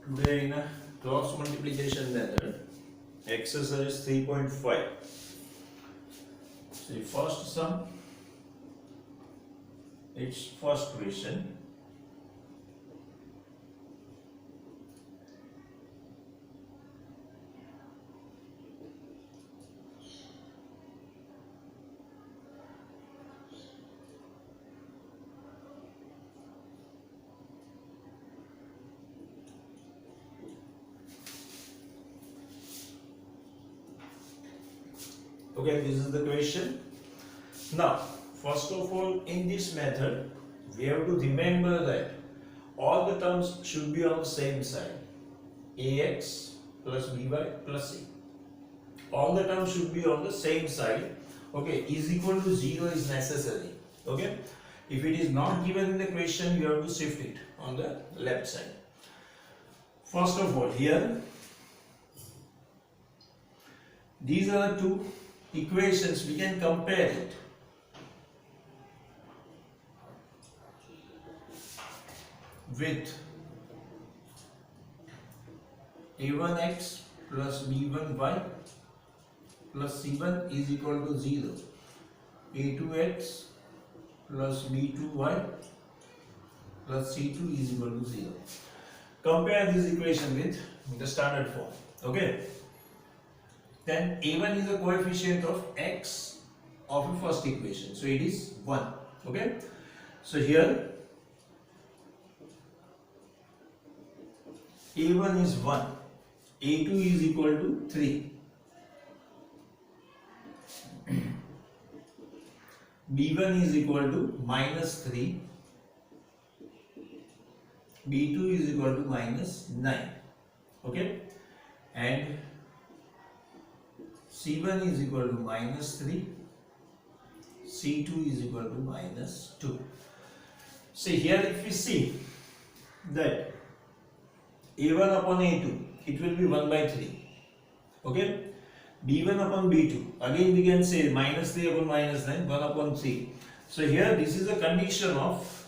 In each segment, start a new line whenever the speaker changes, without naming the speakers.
Today in a cross multiplication method, exercise 3.5. See, first sum, its first question. Okay, this is the question. Now, first of all, in this method, we have to remember that all the terms should be on the same side. Ax plus by plus c. All the terms should be on the same side. Okay, is equal to 0 is necessary. Okay, if it is not given in the question, you have to shift it on the left side. First of all, here, these are the two equations, we can compare it. With a1x plus b1y plus c1 is equal to 0. a2x plus b2y plus c2 is equal to 0. Compare this equation with the standard form. Okay. Then a1 is the coefficient of x of the first equation. So it is 1. Okay. So here a1 is 1. a2 is equal to 3. b1 is equal to minus 3. b2 is equal to minus 9. Okay. And c1 is equal to minus 3. c2 is equal to minus 2. See here, if we see that a1 upon a2, it will be 1 by 3. Okay. b1 upon b2, again we can say minus 3 upon minus 9, 1 upon 3. So here this is a condition of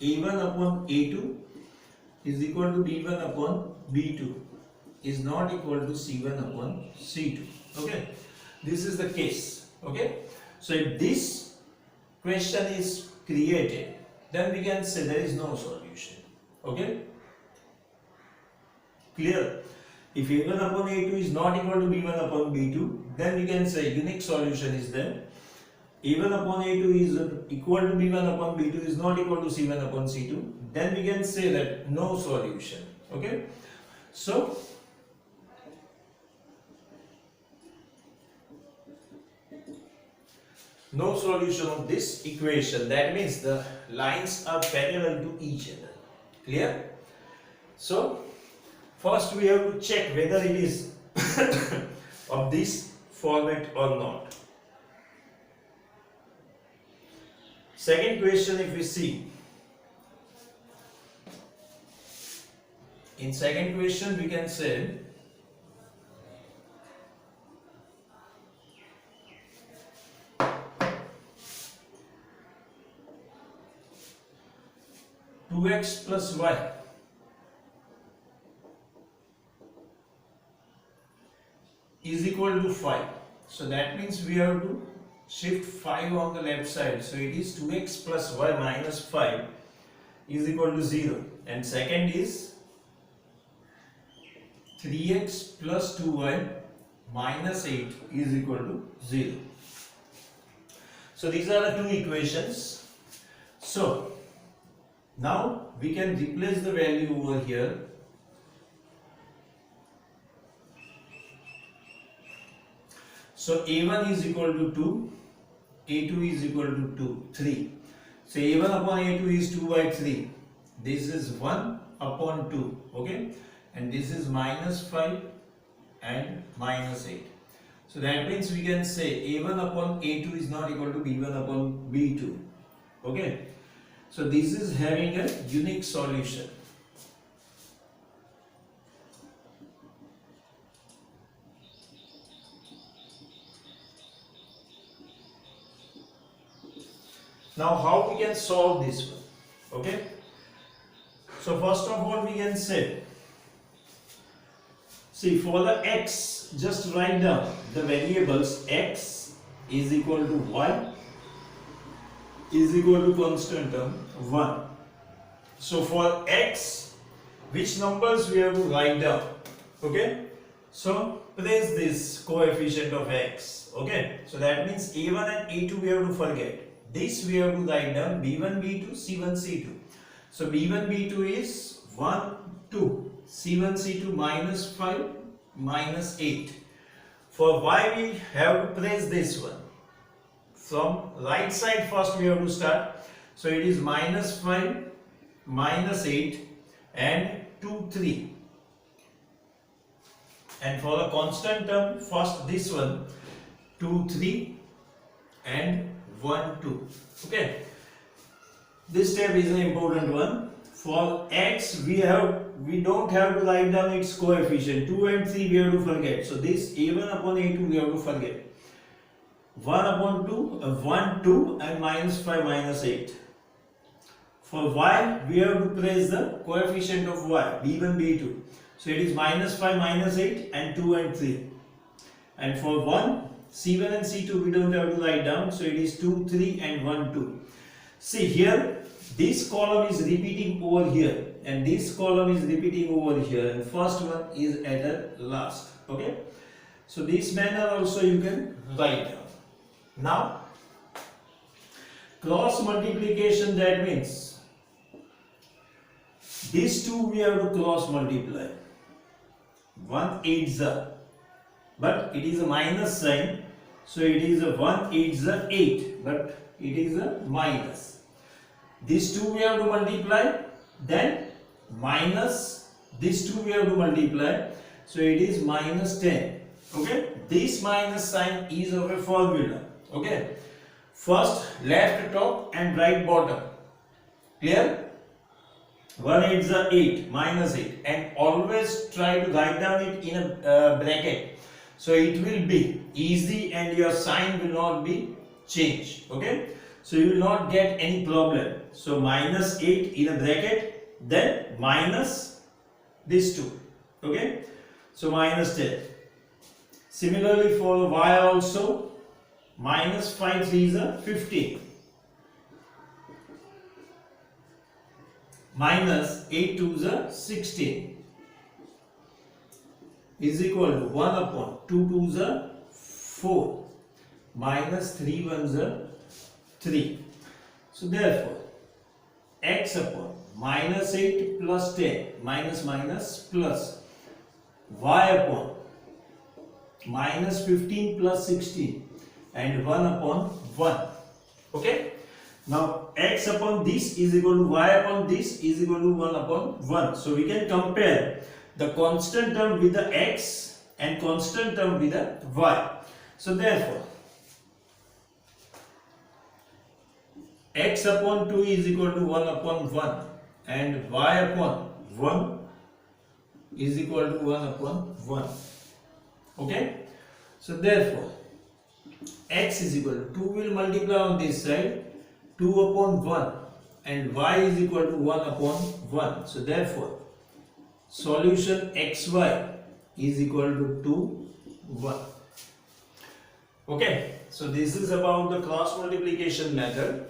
a1 upon a2 is equal to b1 upon b2 is not equal to c1 upon c2. Okay. This is the case. Okay. So if this question is created, then we can say there is no solution. Okay. Clear? If a1 upon a2 is not equal to b1 upon b2, then we can say unique solution is there. a1 upon a2 is equal to b1 upon b2 is not equal to c1 upon c2, then we can say that no solution. Okay. So no solution of this equation. That means the lines are parallel to each other. Clear? So first we have to check whether it is of this format or not. Second question, if we see, in second question we can say two x plus y is equal to 5. So that means we have to shift 5 on the left side. So it is 2x plus y minus 5 is equal to 0. And second is 3x plus 2y minus 8 is equal to 0. So these are the two equations. So now we can replace the value over here. So a1 is equal to 2, a2 is equal to 3. So a1 upon a2 is 2 by 3. This is 1 upon 2. Okay. And this is minus 5 and minus 8. So that means we can say a1 upon a2 is not equal to b1 upon b2. Okay. So this is having a unique solution. Now how we can solve this one? Okay. So first of all we can say, see, for the x, just write down the variables. X is equal to y is equal to constant term 1. So for x, which numbers we have to write down? Okay, so place this coefficient of x. Okay, so that means a1 and a2 we have to forget. This we have to write down b1 b2 c1 c2. So b1 b2 is 1 2, c1 c2 minus 5 minus 8. For y we have to place this one. From right side first we have to start. So it is minus 5 minus 8 and 2 3. And for the constant term, first this one 2 3 and 1 2. Okay, this step is an important one. For x we don't have to write down its coefficient. 2 and 3 we have to forget. So this a1 upon a2 we have to forget. 1 upon 2, 1 2 and minus 5 minus 8. For y we have to place the coefficient of y, b1 b2. So it is minus 5 minus 8 and 2 and 3. And for 1, c1 and c2 we don't have to write down. So it is 2 3 and 1 2. See here, this column is repeating over here and this column is repeating over here, and first one is at the last. Okay, so this manner also you can write down. Now cross multiplication, that means these two we have to cross multiply. 1 8 the, but it is a minus sign, so it is a 1 8 the 8, but it is a minus. These two we have to multiply, then minus these two we have to multiply, so it is minus 10. Okay, this minus sign is of a formula. Okay, first left top and right bottom. Clear? 1 8 is 8 minus 8, and always try to write down it in a bracket, so it will be easy and your sign will not be changed. Okay, so you will not get any problem. So minus 8 in a bracket, then minus this 2. Okay, so minus 10. Similarly for y also, minus 5 3 is 15. Minus 8 2 is 16 is equal to 1 upon 2 2 is 4 minus 3 1 is 3. So therefore x upon minus 8 plus 10 minus minus plus y upon minus 15 plus 16 and 1 upon 1. Okay, now x upon this is equal to y upon this is equal to 1 upon 1. So we can compare the constant term with the x and constant term with the y. So therefore x upon 2 is equal to 1 upon 1 and y upon 1 is equal to 1 upon 1. Okay, so therefore x is equal to 2 will multiply on this side 2 upon 1 and y is equal to 1 upon 1. So therefore solution xy is equal to 2 1. Okay, so this is about the cross multiplication method,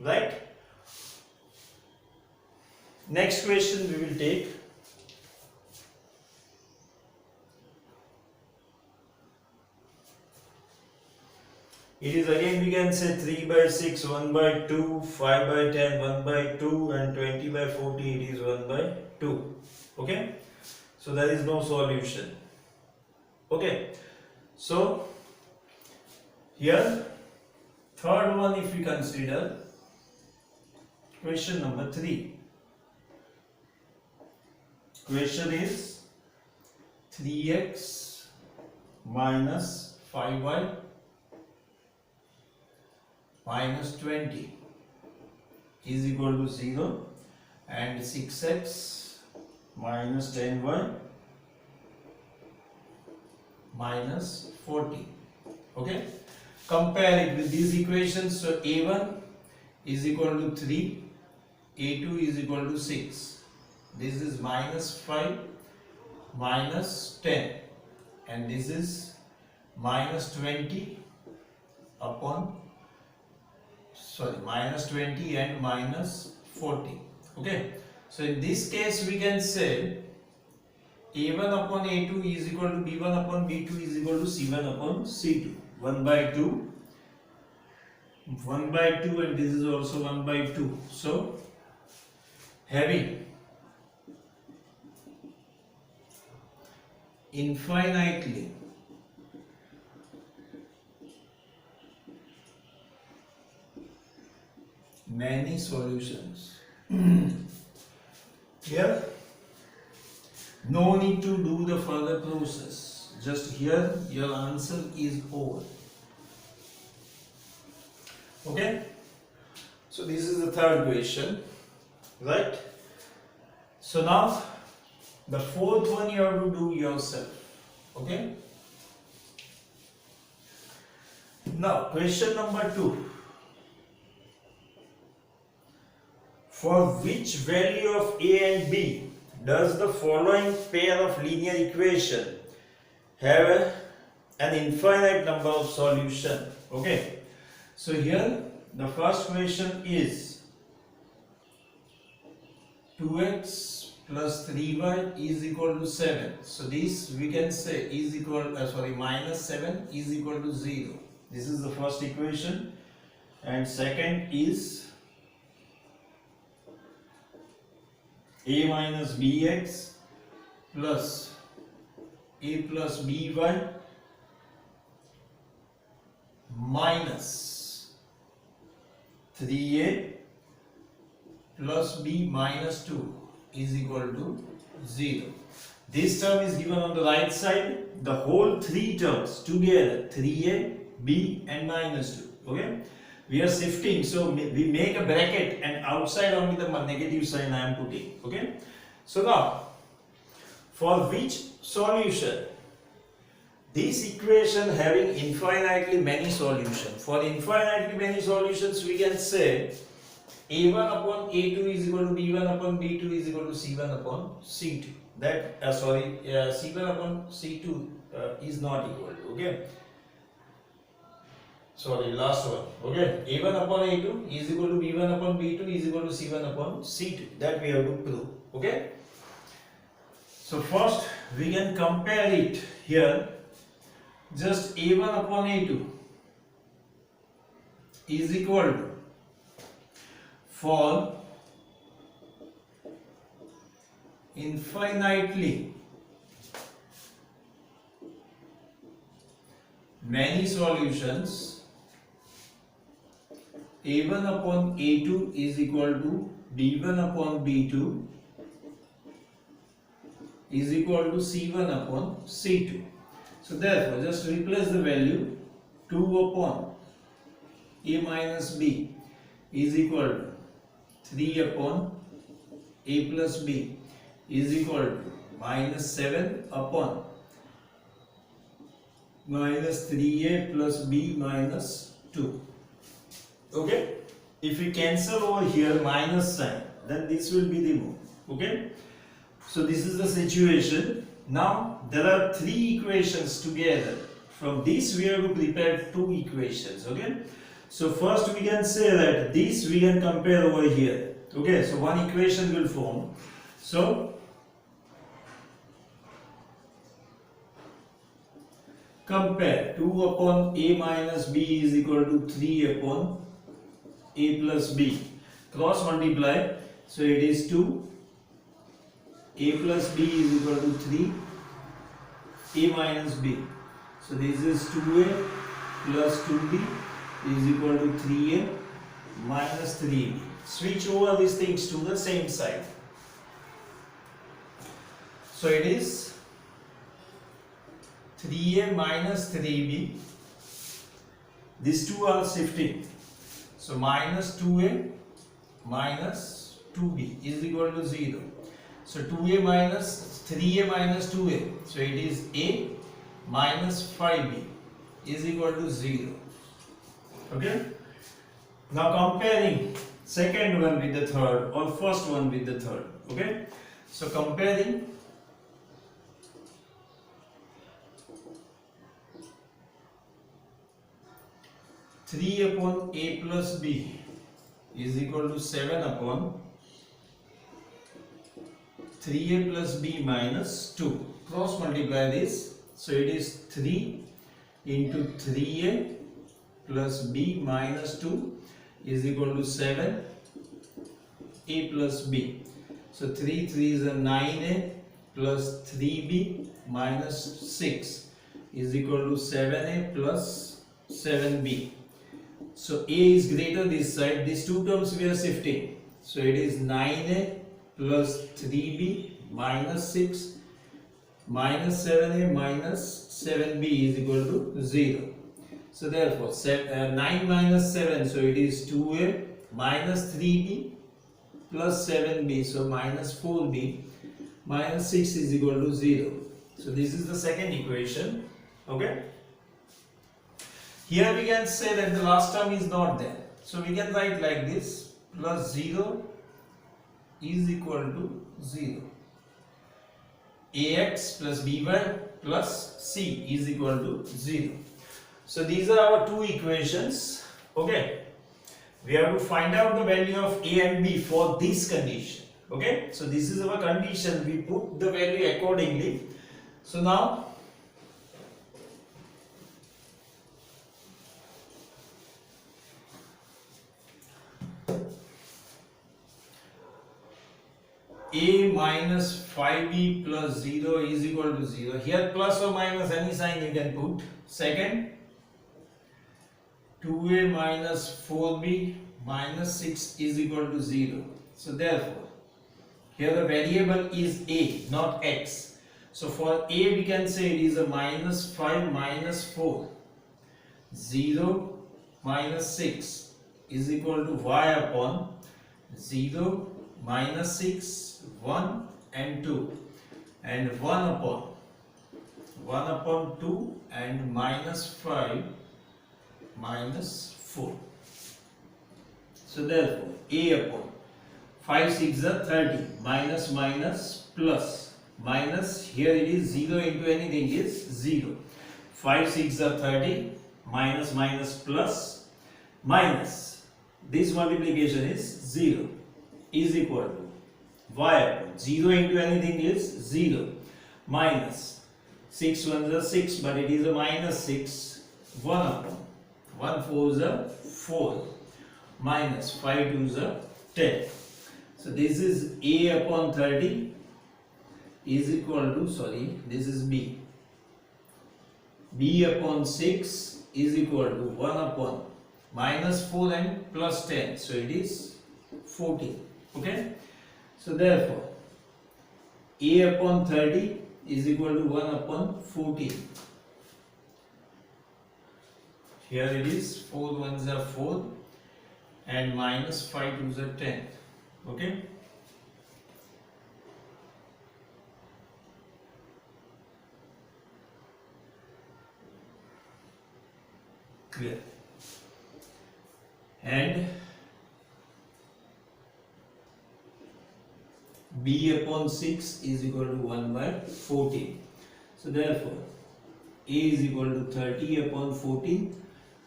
right? Next question we will take. It is again, we can say 3 by 6, 1 by 2, 5 by 10, 1 by 2 and 20 by 40, it is 1 by 2. Okay, so there is no solution. Okay, so here third one, if we consider question number 3. Question is 3x minus 5y minus 20 is equal to 0 and 6x minus 10y minus 40. Okay, compare it with these equations. So a1 is equal to 3, a2 is equal to 6. this is minus 5 minus 10, and this is minus 20 upon minus 20 and minus 40. Okay, so in this case we can say a1 upon a2 is equal to b1 upon b2 is equal to c1 upon c2. 1 by 2, 1 by 2, and this is also 1 by 2. So having infinitely many solutions. Here no need to do the further process, just here your answer is over. Okay, so this is the third question, right? So now the fourth one you have to do yourself. Okay, now question number 2. For which value of a and b does the following pair of linear equation have an infinite number of solution? Okay, so here the first question is 2x plus 3y is equal to 7. So this we can say is equal minus 7 is equal to 0. This is the first equation, and second is a minus bx plus a plus by minus 3a plus b minus 2 is equal to 0. This term is given on the right side. The whole three terms together, 3a, b and minus 2. Okay, we are shifting, so we make a bracket and outside only the negative sign I am putting. Okay, so now for which solution this equation having infinitely many solutions, for infinitely many solutions we can say a1 upon a2 is equal to b1 upon b2 is equal to c1 upon c2. That c1 upon c2 is not equal to, okay, last one. Okay, a1 upon a2 is equal to b1 upon b2 is equal to c1 upon c2. That we have to prove. Okay, so first we can compare it here. Just a1 upon a2 is equal to, for infinitely many solutions, a1 upon a2 is equal to b1 upon b2 is equal to c1 upon c2. So therefore just replace the value. 2 upon a minus b is equal to 3 upon a plus b is equal to minus 7 upon minus 3a plus b minus 2. Okay, if we cancel over here minus sign, then this will be removed. Okay, so this is the situation. Now there are three equations together. From this we have to prepare two equations. Okay, so first we can say that this we can compare over here. Okay, so one equation will form. So compare 2 upon a minus b is equal to 3 upon a plus b. Cross multiply, so it is 2. A plus b is equal to 3. A minus b. So this is 2a plus 2b is equal to 3a minus 3b. Switch over these things to the same side. So it is 3a minus 3b. These two are shifting. So minus 2a minus 2b is equal to 0. So 2a minus 3a minus 2a. So it is a minus 5b is equal to 0. Okay. Now comparing second one with the third or first one with the third. Okay. So comparing, 3 upon a plus b is equal to 7 upon 3a plus b minus 2. Cross multiply this. So it is 3 into 3a plus b minus 2 is equal to 7 a plus b. So 3 3 is a 9a plus 3b minus 6 is equal to 7a plus 7b. So a is greater this side. These two terms we are shifting. So it is 9a plus 3b minus 6 minus 7a minus 7b is equal to 0. So therefore 9 minus 7, so it is 2a minus 3b plus 7b, so minus 4b minus 6 is equal to 0. So this is the second equation. Okay. Here we can say that the last term is not there. So we can write like this: plus 0 is equal to 0. Ax plus by plus c is equal to 0. So these are our two equations. Okay. We have to find out the value of a and b for this condition. Okay. So this is our condition. We put the value accordingly. So now a minus 5b plus 0 is equal to 0. Here plus or minus any sign you can put. Second, 2a minus 4b minus 6 is equal to 0. So therefore, here the variable is a, not x. So for a we can say it is a minus 5 minus 4. 0 minus 6 is equal to y upon 0 minus 6, 1 and 2, and 1 upon 2 and minus 5 minus 4. So therefore a upon 5 6 are 30, minus minus plus, minus, here it is 0 into anything is 0. 5 6 are 30, minus minus plus, minus, this multiplication is 0, is equal to y upon 0 into anything is 0, minus 6 1s are 6, but it is a minus 6, 1 upon 1 4s are 4, minus 5 2s are 10. So this is a upon 30 is equal to, sorry, this is b. B upon 6 is equal to 1 upon minus 4 and plus 10. So it is 14. Okay. So therefore a upon 30 is equal to 1 upon 14. Here it is 4 1s are 4 and minus 5 2s are 10. Okay. Clear. And b upon 6 is equal to 1 by 14. So therefore a is equal to 30 upon 14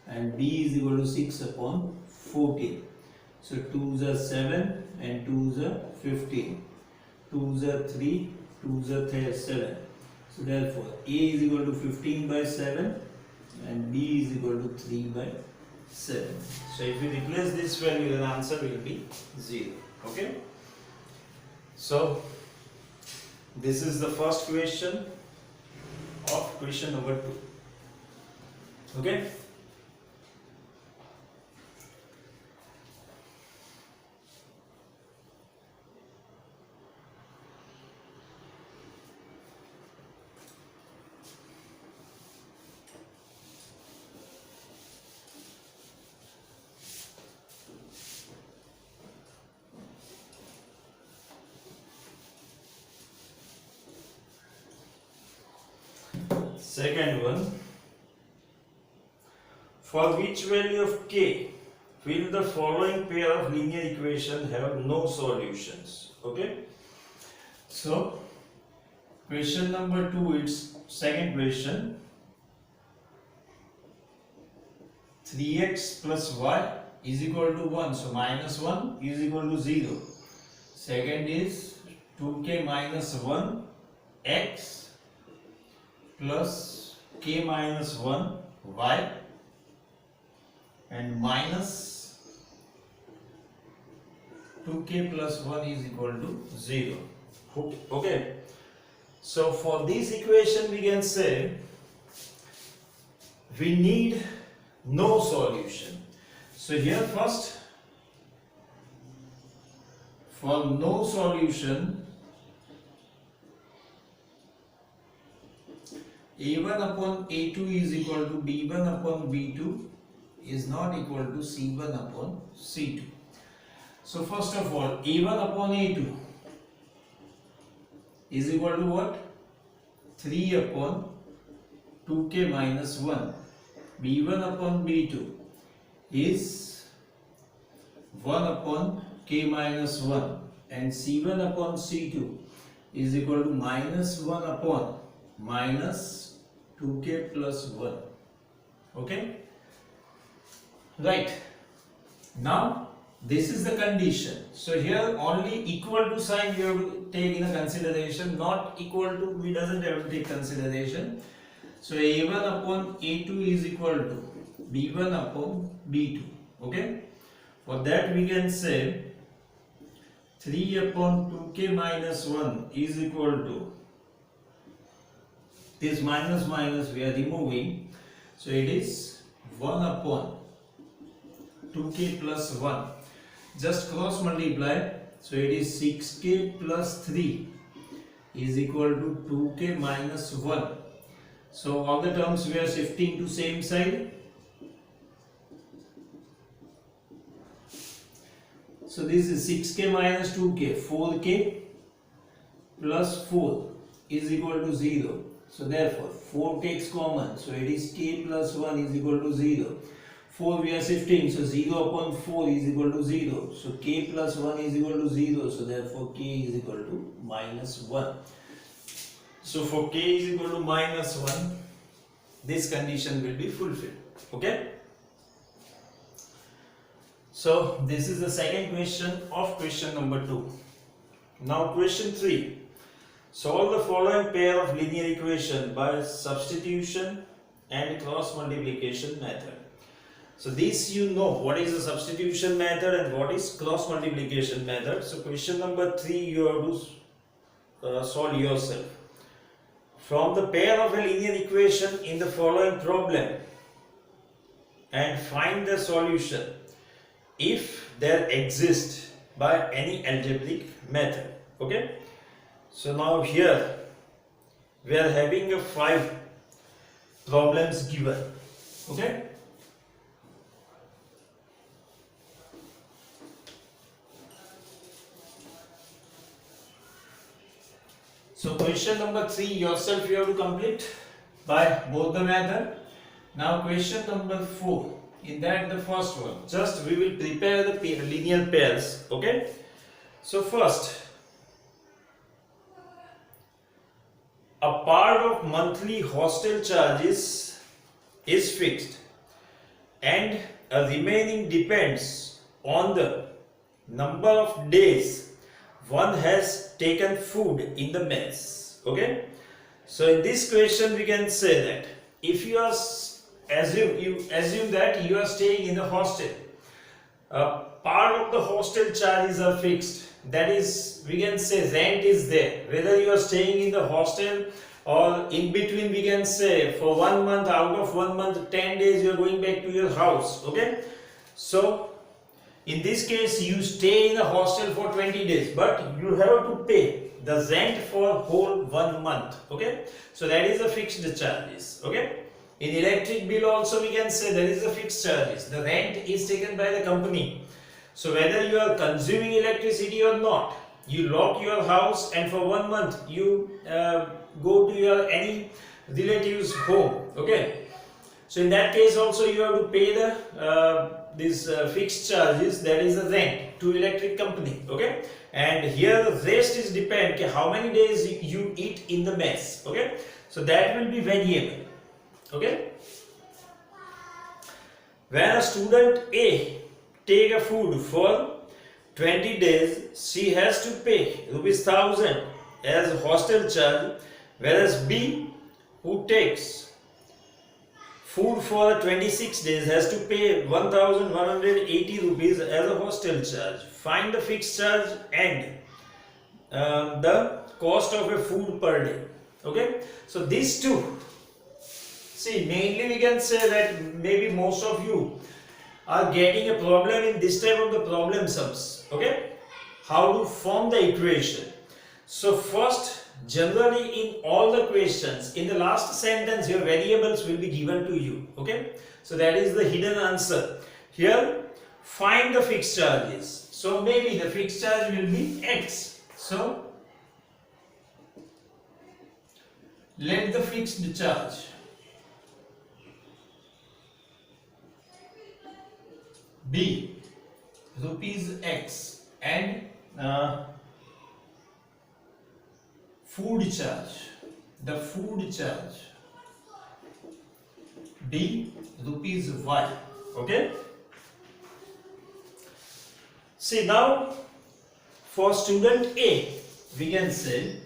and b is equal to 6 upon 14. So 2s are 7 and 2s are 15. 2s are 3, 2s are 7. So therefore a is equal to 15 by 7 and b is equal to 3 by 7. So if we replace this value, then answer will be 0. Okay. So this is the first question of question number 2. Okay. Second one, for which value of k will the following pair of linear equation have no solutions? Okay. So question number 2, it's second question. 3x plus y is equal to 1. So minus 1 is equal to 0. Second is 2k minus 1 x plus k minus 1 y and minus 2k plus 1 is equal to 0. Okay. So for this equation we can say we need no solution. So here first, for no solution, a1 upon a2 is equal to b1 upon b2 is not equal to c1 upon c2. So first of all, a1 upon a2 is equal to what? 3 upon 2k minus 1. b1 upon b2 is 1 upon k minus 1 and c1 upon c2 is equal to minus 1 upon minus 2k plus 1. Okay? Right. Now this is the condition. So here only equal to sign we have to take in a consideration, not equal to we doesn't have to take consideration. So a1 upon a2 is equal to b1 upon b2. Okay? For that we can say 3 upon 2k minus 1 is equal to, this minus minus we are removing, so it is 1 upon 2k plus 1. Just cross multiply, so it is 6k plus 3 is equal to 2k minus 1. So all the terms we are shifting to same side. So this is 6k minus 2k, 4k plus 4 is equal to 0. So therefore 4 takes common, so it is k plus 1 is equal to 0. 4 we are shifting, so 0 upon 4 is equal to 0. So k plus 1 is equal to 0, so therefore k is equal to minus 1. So for k is equal to minus 1, this condition will be fulfilled. Okay? So this is the second question of question number 2. Now question 3. Solve the following pair of linear equation by substitution and cross multiplication method. So this you know what is the substitution method and what is cross multiplication method. So question number 3 you have to solve yourself. From the pair of a linear equation in the following problem and find the solution if there exists by any algebraic method. Okay? So now here we are having a 5 problems given. Okay? So question number 3 yourself you have to complete by both the method. Now question number 4, in that the first one, just we will prepare the linear pairs. Okay? So first, a part of monthly hostel charges is fixed and a remaining depends on the number of days one has taken food in the mess. Okay? So in this question we can say that if you are assume that you are staying in a hostel, part of the hostel charges are fixed. That is, we can say rent is there. Whether you are staying in the hostel or in between, we can say for 1 month, out of 1 month, 10 days you are going back to your house. Okay? So in this case you stay in the hostel for 20 days, but you have to pay the rent for whole 1 month. Okay? So that is the fixed charges. Okay? In electric bill also we can say there is a fixed charges. The rent is taken by the company. So whether you are consuming electricity or not, you lock your house and for 1 month you go to your any relative's home. Okay? So in that case also you have to pay
these fixed charges, that is the rent to electric company. Okay, and here the rest is depend okay, how many days you eat in the mess. Okay, so that will be variable. Okay, when a student A take a food for 20 days, she has to pay rupees 1000 as hostel charge, whereas B, who takes food for 26 days, has to pay 1180 rupees as a hostel charge. Find the fixed charge and the cost of a food per day. Okay, so these two, see, mainly we can say that maybe most of you are getting a problem in this type of the problem sums. Okay, how to form the equation. So first, generally in all the questions, in the last sentence your variables will be given to you. Okay, so that is the hidden answer. Here, find the fixed charges. So maybe the fixed charge will be x. So let the fixed charge be rupees x and food charge, the food charge be rupees y. Okay, see now for student A we can say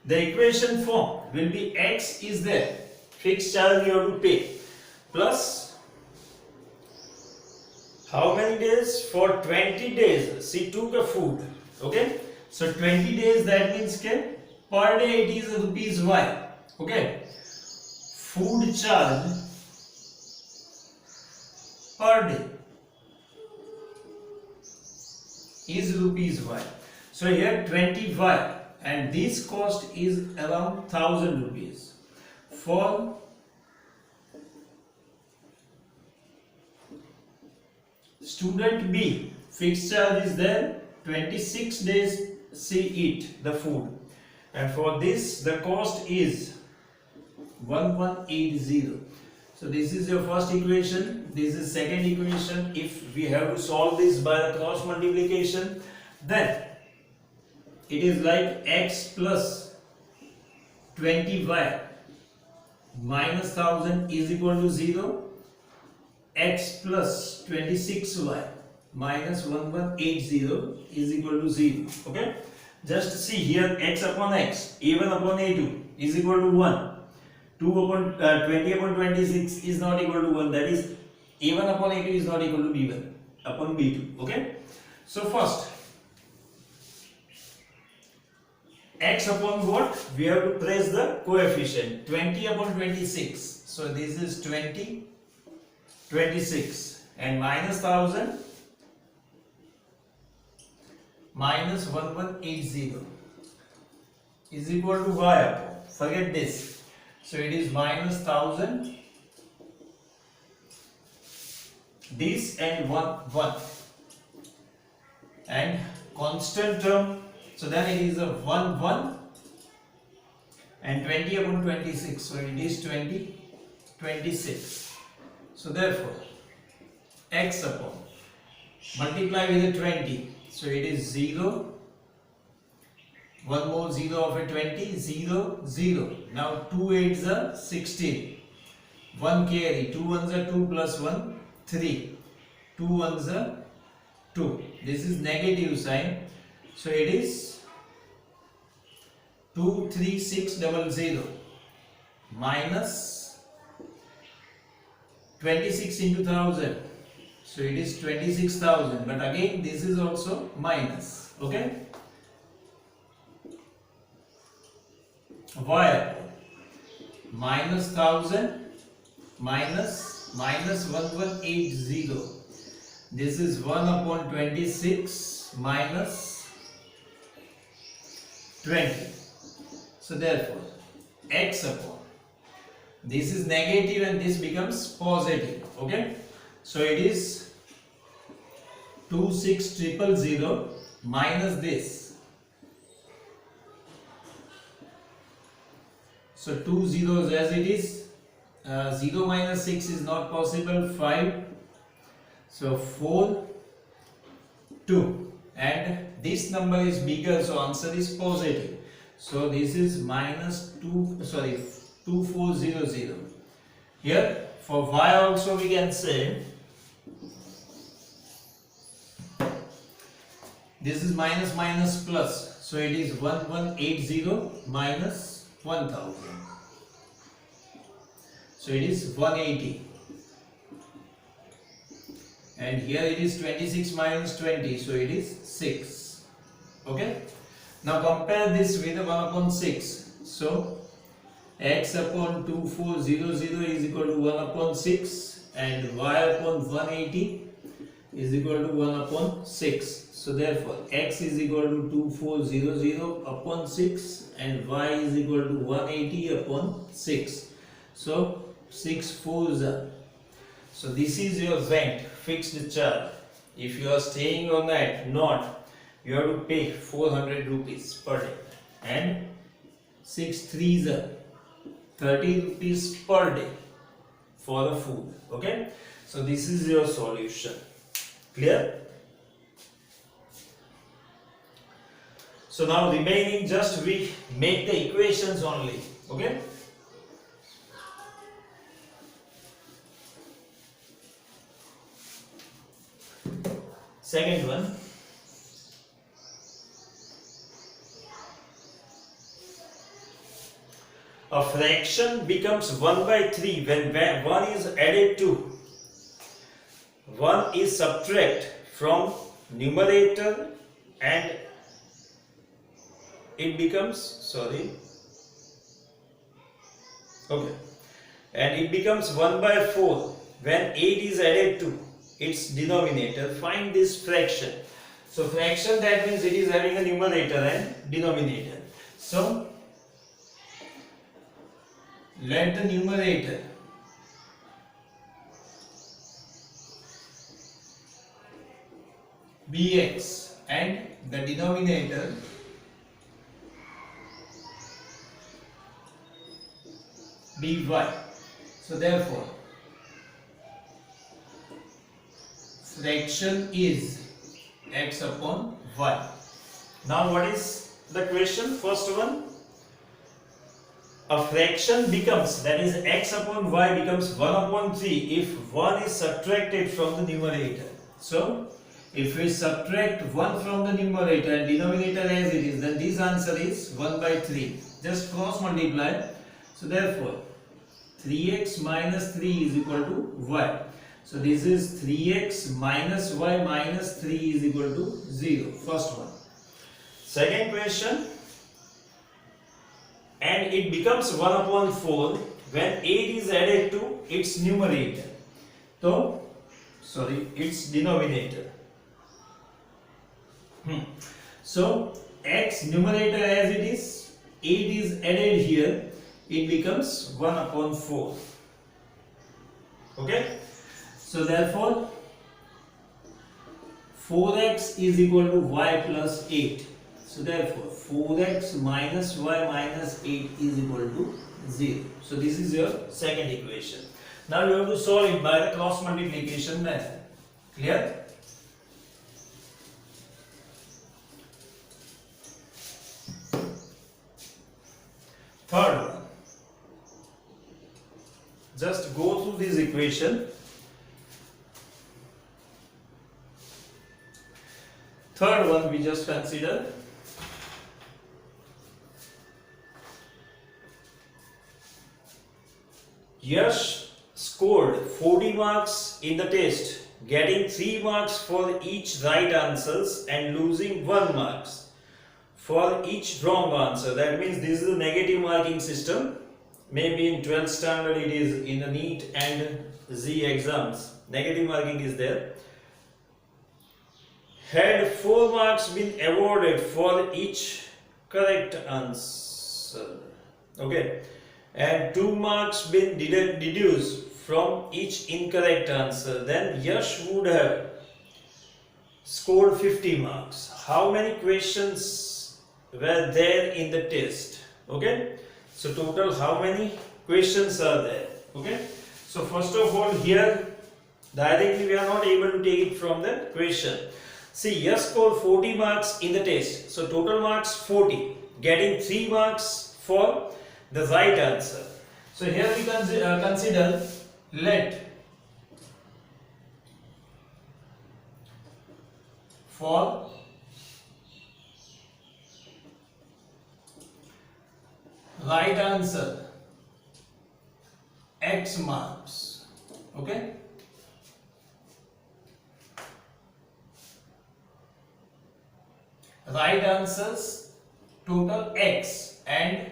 the equation form will be x is there, fixed charge you have to pay, plus how many days? For 20 days she took a food. Okay, so 20 days, that means ke, per day it is rupees y. Okay, food charge per day is rupees y. So here 20 y and this cost is around 1000 rupees. For student B, fixed charge is there, 26 days she eat the food, and for this the cost is 1180. So this is your first equation, this is second equation. If we have to solve this by the cross multiplication, then it is like x plus 20y minus 1000 is equal to 0, x plus 26y minus 1180 is equal to 0. Okay, just see here, x upon x, a1 upon a2 is equal to 1. 2 upon 20 upon 26 is not equal to 1, that is a1 upon a2 is not equal to b1 upon b2. Okay, so first x upon what? We have to press the coefficient, 20 upon 26. So this is 20, 26 and minus 1000 minus 1180 is equal to y upon, forget this. So it is minus 1000, this and 1 and constant term. So then it is a 1 and 20 upon 26. So it is 20, 26. So therefore x upon multiply with a 20. So it is 0. One more 0 of a 20, 0, 0. Now 2 8s are 16. 1 carry, 2 1s are 2 plus 1, 3. 2 1s are 2. This is negative sign. So it is 23600 minus 26 into 1000. So it is 26,000. But again this is also minus. Okay. Y minus 1000 minus 1180. This is 1 upon 26 minus 20. So therefore x upon, this is negative and this becomes positive. Okay, so it is 26000 minus this.
So 2 zeros as it is. 0 minus 6 is not possible. 5. So 4, 2. And this number is bigger, so answer is positive. So this is minus 2400. Here for y also we can say this is minus minus plus, so it is 1180 minus 1000, so it is 180. And here it is 26 minus 20, so it is 6. Okay. Now compare this with 1 upon 6. So x upon 2400 is equal to 1 upon 6 and y upon 180 is equal to 1 upon 6. So therefore x is equal to 2400 upon 6 and y is equal to 180 upon 6. So 6 4s are. So this is your rent, fixed charge. If you are staying on that, not, you have to pay 400 rupees per day, and 6 3s are 30 rupees per day for the food. Okay, so this is your solution. Clear? So now remaining just we make the equations only. Okay. Second one. A fraction becomes 1 by 3 when 1 is added to 1 is subtracted from numerator and it becomes and it becomes 1 by 4 when 8 is added to its denominator. Find this fraction. So fraction, that means it is having a numerator and denominator. So let the numerator be x and the denominator be y. So therefore fraction is x upon y. Now what is the question? First one, a fraction becomes, that is x upon y becomes 1 upon 3 if 1 is subtracted from the numerator. So if we subtract 1 from the numerator and denominator as it is, then this answer is 1 by 3. Just cross multiply. So therefore 3x minus 3 is equal to y. So this is 3x minus y minus 3 is equal to 0. First one. Second question. And it becomes 1 upon 4 when 8 is added to its numerator. So, its denominator. So, x numerator as it is, 8 is added here, it becomes 1 upon 4. Okay? So, therefore, 4x is equal to y plus 8. So therefore 4x minus y minus 8 is equal to 0. So this is your second equation. Now you have to solve it by the cross multiplication method. Clear? Third one. Just go through this equation. Third one we just consider. Yash scored 40 marks in the test, getting 3 marks for each right answers and losing 1 marks for each wrong answer. That means this is a negative marking system. Maybe in 12th standard it is in the NEET and Z exams. Negative marking is there. Had 4 marks been awarded for each correct answer. Okay. And 2 marks been deduced from each incorrect answer, then Yash would have scored 50 marks. How many questions were there in the test? Okay,
So total how many questions are there? Okay. So first of all here directly we are not able to take it from the question. See, Yash scored 40 marks in the test. So total marks 40. Getting 3 marks for the right answer. So here we consider let for right answer X marks. Okay. Right answers total X and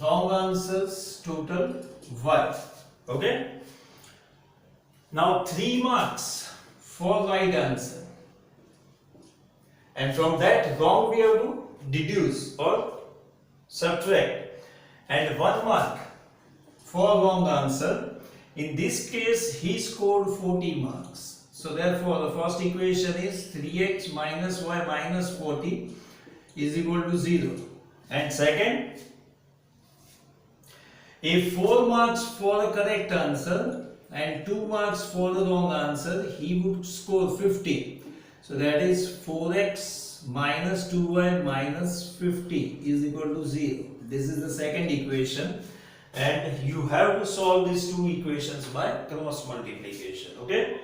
wrong answers total Y. Okay. Now 3 marks for right answer, and from that wrong we have to deduce or subtract, and 1 mark for wrong answer. In this case he scored 40 marks. So therefore the first equation is 3x minus y minus 40 is equal to 0. And second, if 4 marks for the correct answer and 2 marks for the wrong answer, he would score 50. So that is 4x minus 2y minus 50 is equal to 0. This is the second equation, and you have to solve these two equations by cross multiplication. Okay.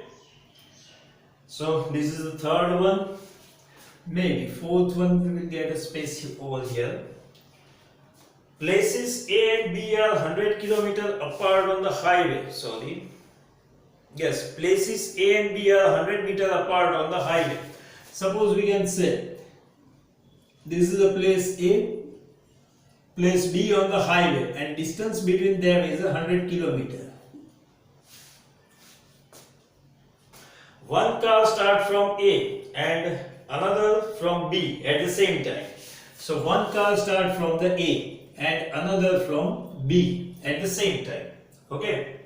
So this is the third one. Maybe fourth one we will get a space over here. Places A and B are 100 km apart on the highway. Sorry. Yes, places A and B are 100 meters apart on the highway. Suppose we can say this is a place A, place B on the highway, and distance between them is 100 km. One car starts from A and another from B at the same time. So one car starts from the A and another from B at the same time. Okay.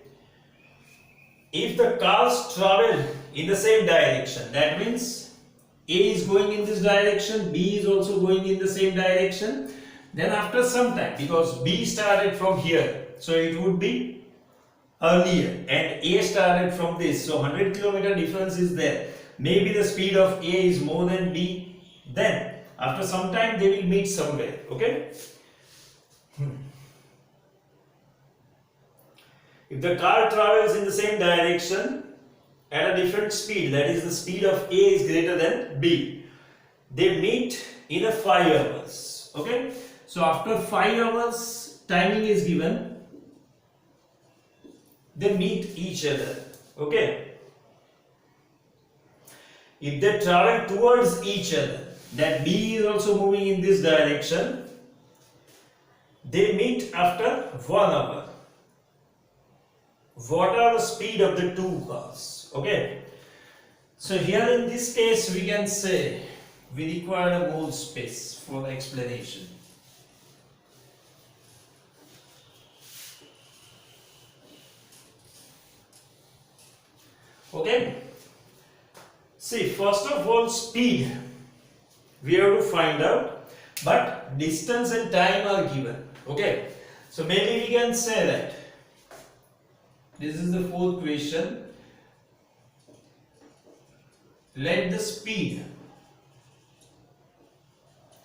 If the cars travel in the same direction, that means A is going in this direction, B is also going in the same direction. Then after some time, because B started from here, so it would be earlier, and A started from this, so 100 km difference is there. Maybe the speed of A is more than B. Then after some time they will meet somewhere. Okay. If the car travels in the same direction at a different speed, that is the speed of A is greater than B, they meet in a 5 hours. Okay. So after 5 hours timing is given, they meet each other. Okay. If they travel towards each other, that B is also moving in this direction, they meet after 1 hour. What are the speed of the two cars? Okay. So here in this case we can say we require more space for the explanation. Okay. See, first of all, speed we have to find out, but distance and time are given. Okay. So maybe we can say that this is the fourth question. Let the speed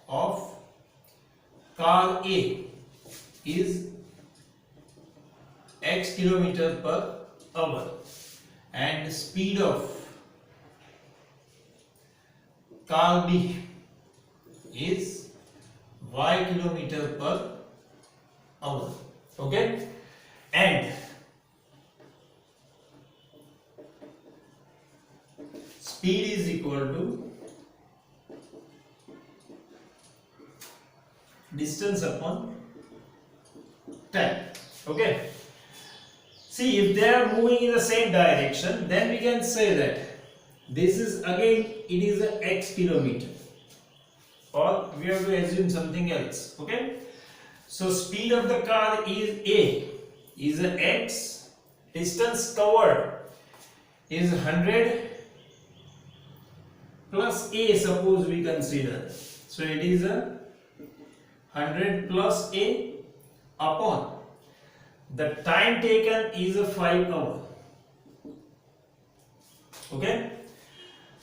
of car A is x km per hour and the speed of car B is y km per hour. Okay, and speed is equal to distance upon time. Okay. See, if they are moving in the same direction, then we can say that this is again it is a x kilometer, or we have to assume something else. Okay. So speed of the car is A is a x, distance covered is 100 plus A, suppose we consider. So it is a 100 plus A upon the time taken is a 5 hour. Okay,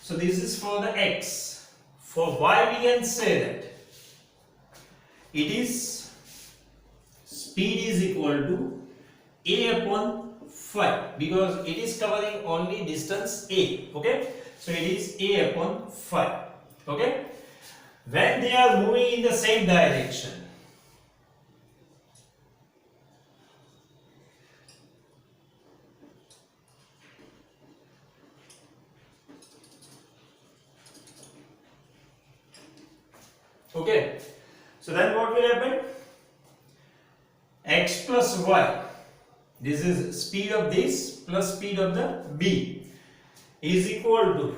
so this is for the X. For Y we can say that it is speed is equal to A upon 5 because it is covering only distance A. Okay, so it is A upon 5. Okay, when they are moving in the same direction, okay, so then what will happen? X plus Y, this is speed of this plus speed of the B, is equal to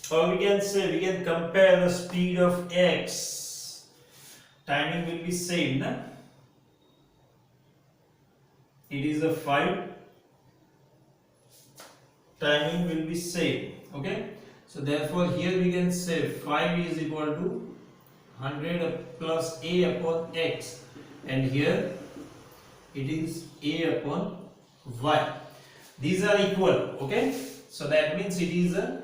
or we can say we can compare the speed of X. Timing will be same, na? It is a 5. Timing will be same. Okay. So therefore here we can say 5 is equal to 100 plus A upon X, and here it is A upon Y. These are equal. Okay. So that means it is a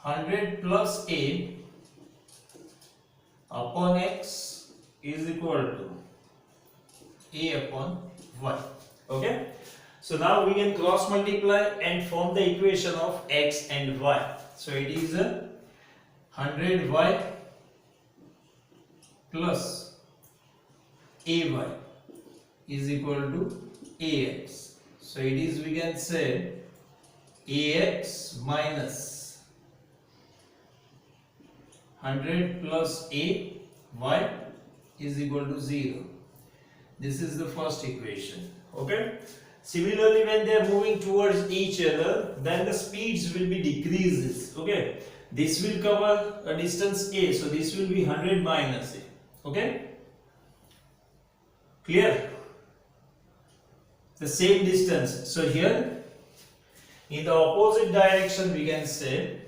100 plus A upon X is equal to A upon Y. Okay. So now we can cross multiply and form the equation of X and Y. So it is a 100Y plus AY is equal to AX. So it is, we can say, AX minus 100 plus AY is equal to 0. This is the first equation. Okay. Similarly, when they are moving towards each other, then the speeds will be decreases. Okay. This will cover a distance A, so this will be 100 minus A. Okay. Clear? The same distance. So here, in the opposite direction, we can say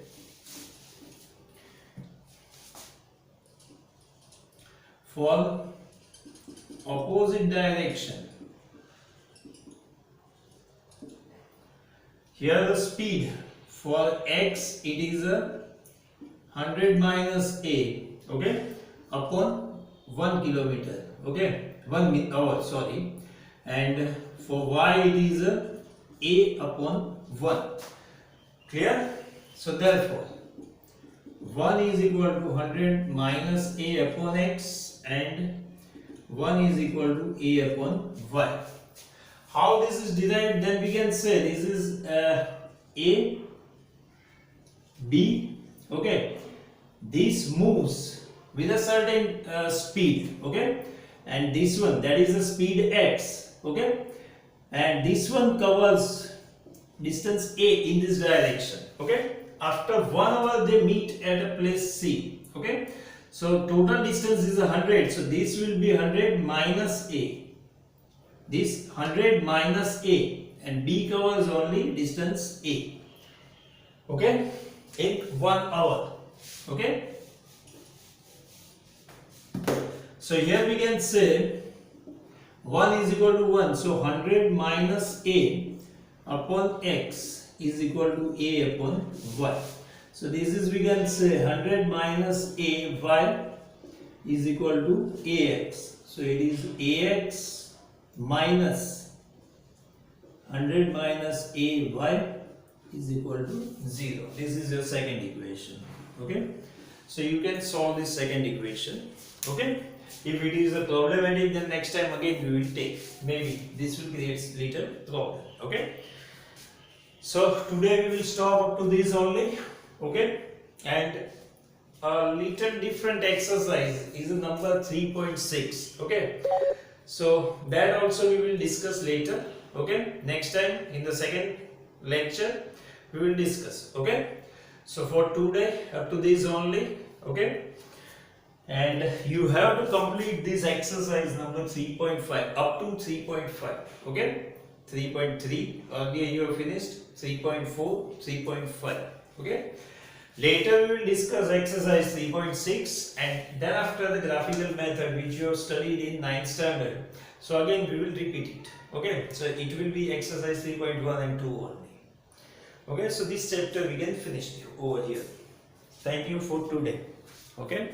for opposite direction, here the speed for X, it is a 100 minus A, okay, upon 1 kilometer, okay, 1 hour, sorry, and for Y it is A upon 1. Clear? So therefore 1 is equal to 100 minus A upon X and 1 is equal to A upon Y. How this is derived? Then we can say this is A, B, okay. This moves with a certain speed, okay, and this one, that is the speed X, okay, and this one covers distance A in this direction, okay. After 1 hour they meet at a place C, okay. So total distance is 100, so this will be 100 minus A. This 100 minus A, and B covers only distance A, okay, in 1 hour, okay. So here we can say 1 is equal to 1, so 100 minus A upon X is equal to A upon Y. So this is, we can say, 100 minus AY is equal to AX. So it is AX minus 100 minus AY is equal to 0. This is your second equation. Okay. So you can solve this second equation. Okay. If it is a problematic, then next time again we will take. Maybe this will create little problem. Okay. So today we will stop up to this only. Okay. And a little different exercise is number 3.6. Okay. So that also we will discuss later. Okay. Next time in the second lecture we will discuss. Okay. So for today up to this only. Okay. And you have to complete this exercise number 3.5 up to 3.5. Okay. 3.3 earlier you have finished. 3.4, 3.5. Okay. Later we will discuss exercise 3.6 and then after the graphical method which you have studied in 9th standard. So again we will repeat it. Okay, so it will be exercise 3.1 and 2 only. Okay, so this chapter we can finish over here. Thank you for today. Okay.